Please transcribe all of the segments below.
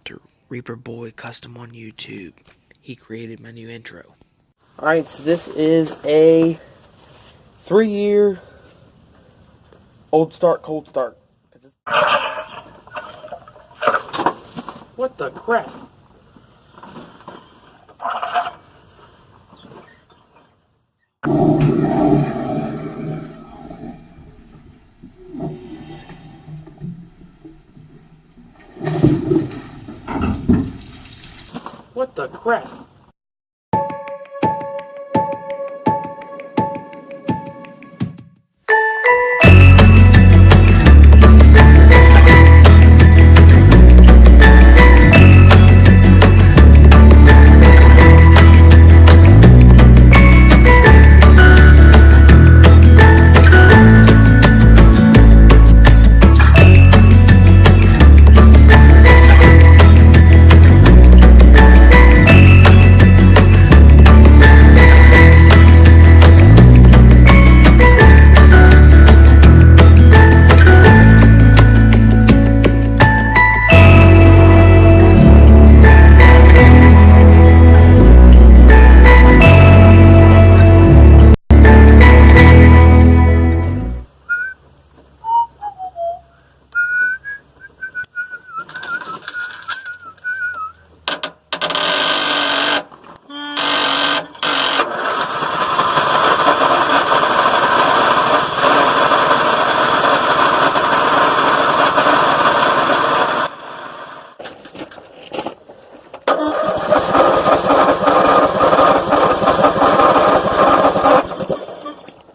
Walter, Reaper Boy Custom on YouTube. He created my new intro. Alright, so this is a 3-year old start, cold start. What the crap? What the crap?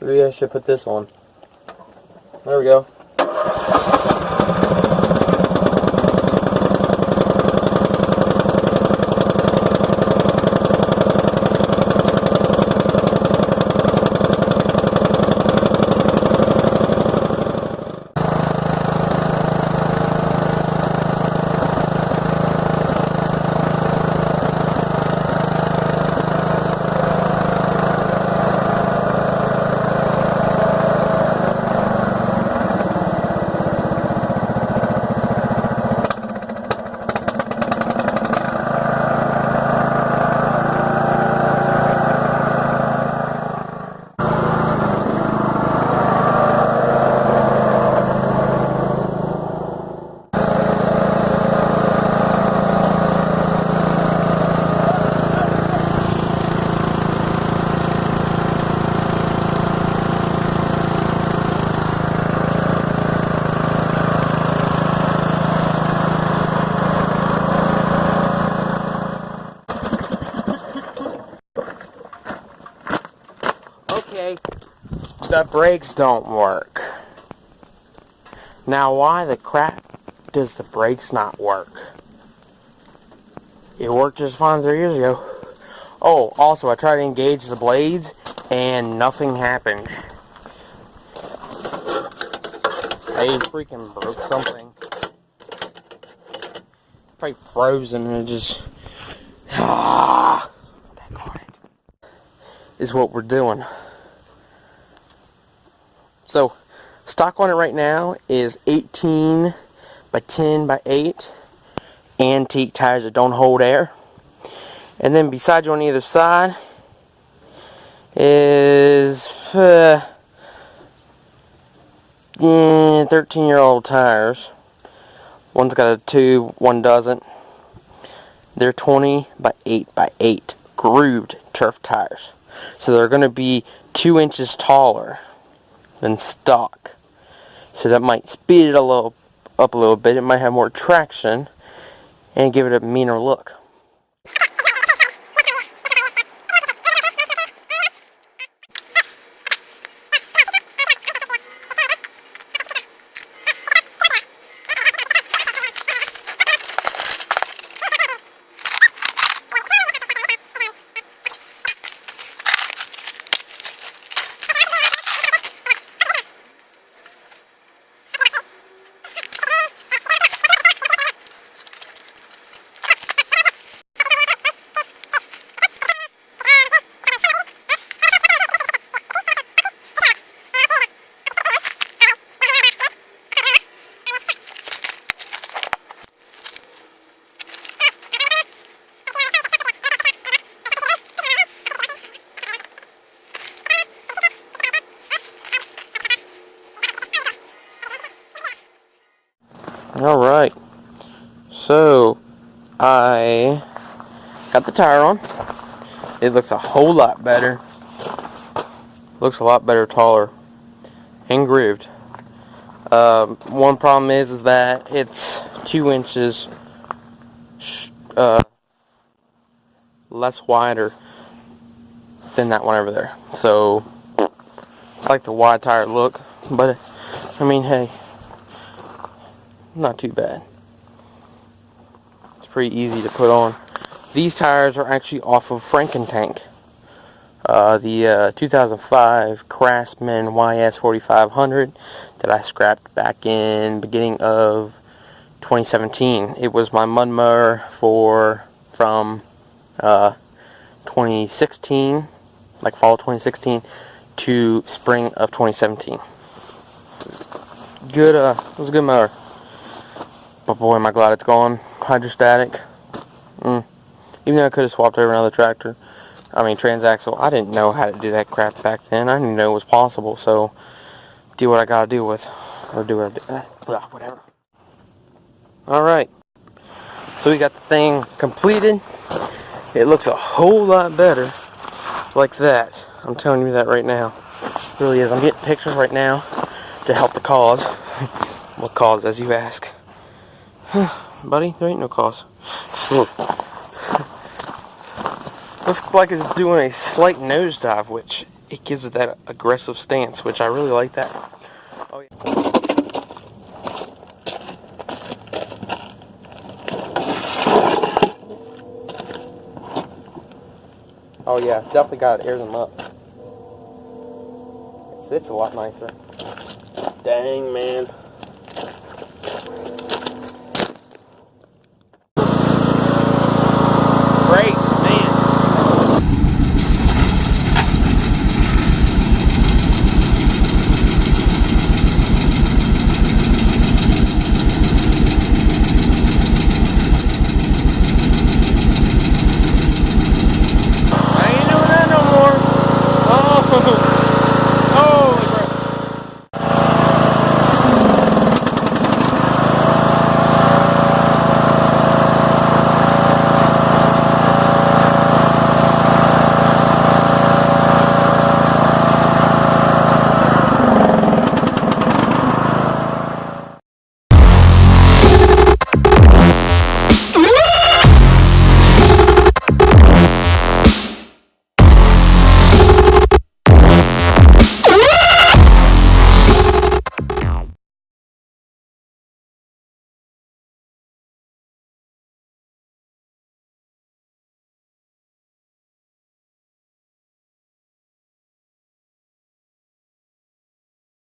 Maybe I should put this on. There we go. Okay, the brakes don't work. Now why the crap does the brakes not work? It worked just fine 3 years ago. Oh, also I tried to engage the blades and nothing happened. I freaking broke something. Probably frozen and it just... is what we're doing. So, stock on it right now is 18 by 10 by 8 antique tires that don't hold air. And then beside you on either side is 13-year-old tires. One's got a tube, one doesn't. They're 20 by 8 by 8 grooved turf tires. So they're going to be 2 inches taller than stock. So that might speed it up a little bit. It might have more traction and give it a meaner look. Alright, so I got the tire on. It looks a whole lot better. Looks a lot better, taller, and grooved. One problem is that it's 2 inches less wider than that one over there. So I like the wide tire look, but I mean, hey, not too bad. It's pretty easy to put on. These tires are actually off of Frankentank. The 2005 Craftsman YS4500 that I scrapped back in beginning of 2017. It was my mud mower from 2016, like fall 2016 to spring of 2017. Good, it was a good mower. But boy, am I glad it's gone. Hydrostatic. Even though I could have swapped over another tractor. I mean, transaxle. I didn't know how to do that crap back then. I didn't know it was possible. So, do what I gotta do with, or do what I do. Whatever. Alright. So we got the thing completed. It looks a whole lot better like that. I'm telling you that right now. It really is. I'm getting pictures right now to help the cause. What cause, as you ask? Buddy, there ain't no cause. Looks like it's doing a slight nosedive, which it gives it that aggressive stance, which I really like that. Oh yeah. Oh yeah, definitely got to air them up. It's a lot nicer. Dang, man.